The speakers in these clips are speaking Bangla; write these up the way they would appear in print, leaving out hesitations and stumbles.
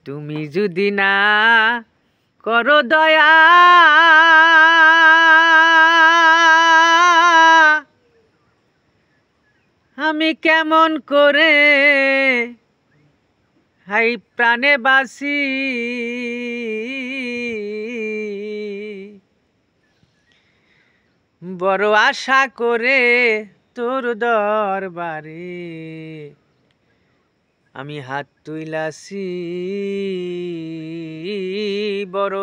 তুমি যদি না করো দয়া, আমি কেমন করে হাই প্রাণে বাসি। বড় আশা করে তোর দরবারে আমি হাত তুইলাছি। বড়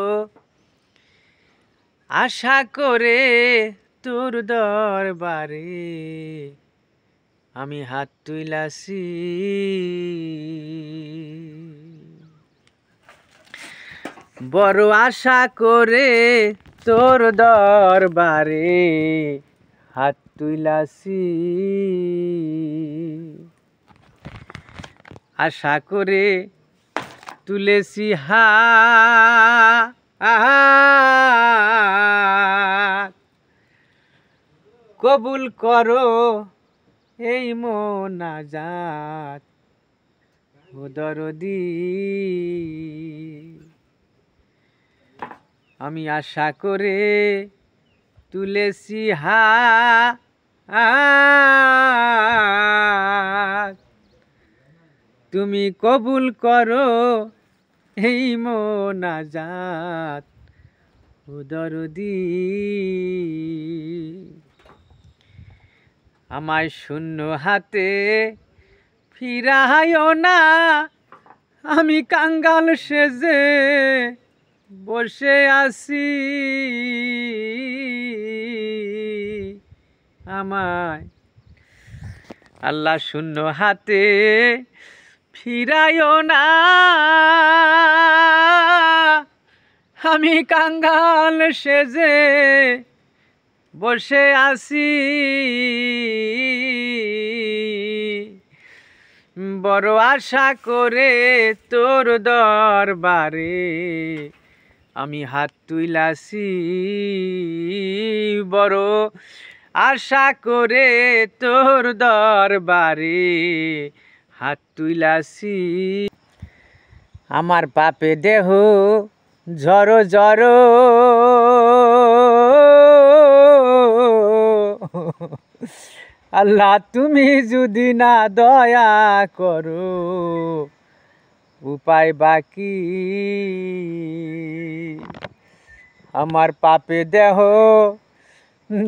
আশা করে তোর দরবারে আমি হাত তুইলাছি। বড় আশা করে তোর দরবারে হাত তুইলাছি। আশা করে তুলেছি হাত, কবুল করো এই মোনাজাত ও দরদি। আমি আশা করে তুলেছি হাত, তুমি কবুল করো এই মোনাজাত ও দরদি। আমায় শূন্য হাতে ফিরাইও না, আমি কাঙ্গাল সেজে বসে আছি। আমায় আল্লাহ শূন্য হাতে ফিরাইও না, আমি কাঙ্গাল সেজে বসে আছি। বড় আশা করে তোর দরবারে আমি হাত তুইলাছি। বড় আশা করে তোর দরবারে হাত তুইলাছি। আমার পাপে দেহ ঝড়ো ঝড়ো, আল্লাহ তুমি যদি না দয়া করো উপায় বাকি। আমার পাপে দেহ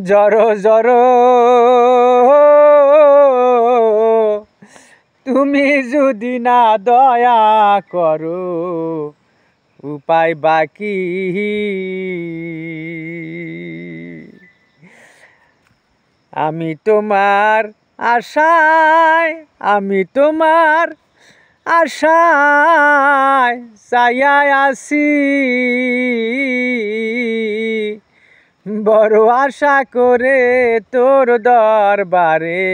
জড়ো জড়ো, তুমি যদি না দয়া করো উপায় বাকি। আমি তোমার আশায়, আমি তোমার আশায় চাইয়াই আছি। বড় আশা করে তোর দরবারে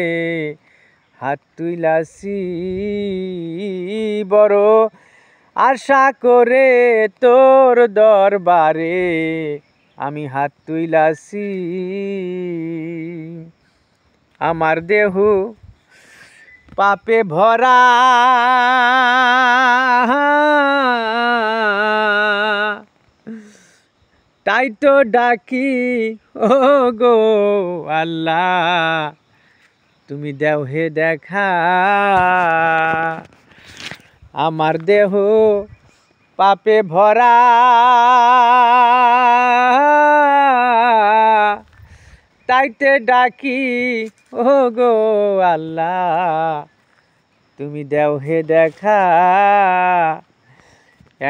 হাত তুইলাছি। বড় আশা করে তোর দরবারে আমি হাত তুইলাছি। আমার দেহ পাপে ভরা, তাই তো ডাকি ও গো আল্লাহ, তুমি দেও হে দেখা। আমার দেহ পাপে ভরা, তাইতে ডাকি ও গো আল্লাহ, তুমি দেও হে দেখা।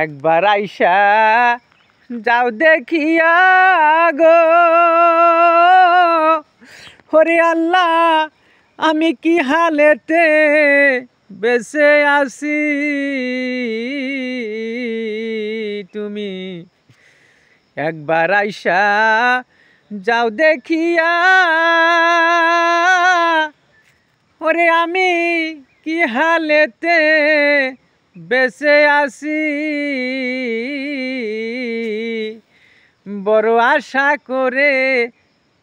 একবার আইসা যাও দেখিয়া গো, ওরে আল্লাহ আমি কি হালেতে বেঁচে আছি। তুমি একবার আইসা যাও দেখিয়া, ওরে আমি কি হালেতে বেঁচে আছি। বড় আশা করে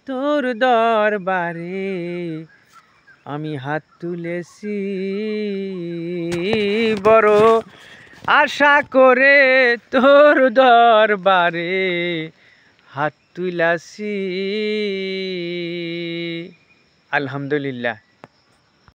তোর দরবারে আমি হাত তুলেছি। বড় আশা করে তোর দরবারে হাত তুলাছি। আলহামদুলিল্লাহ।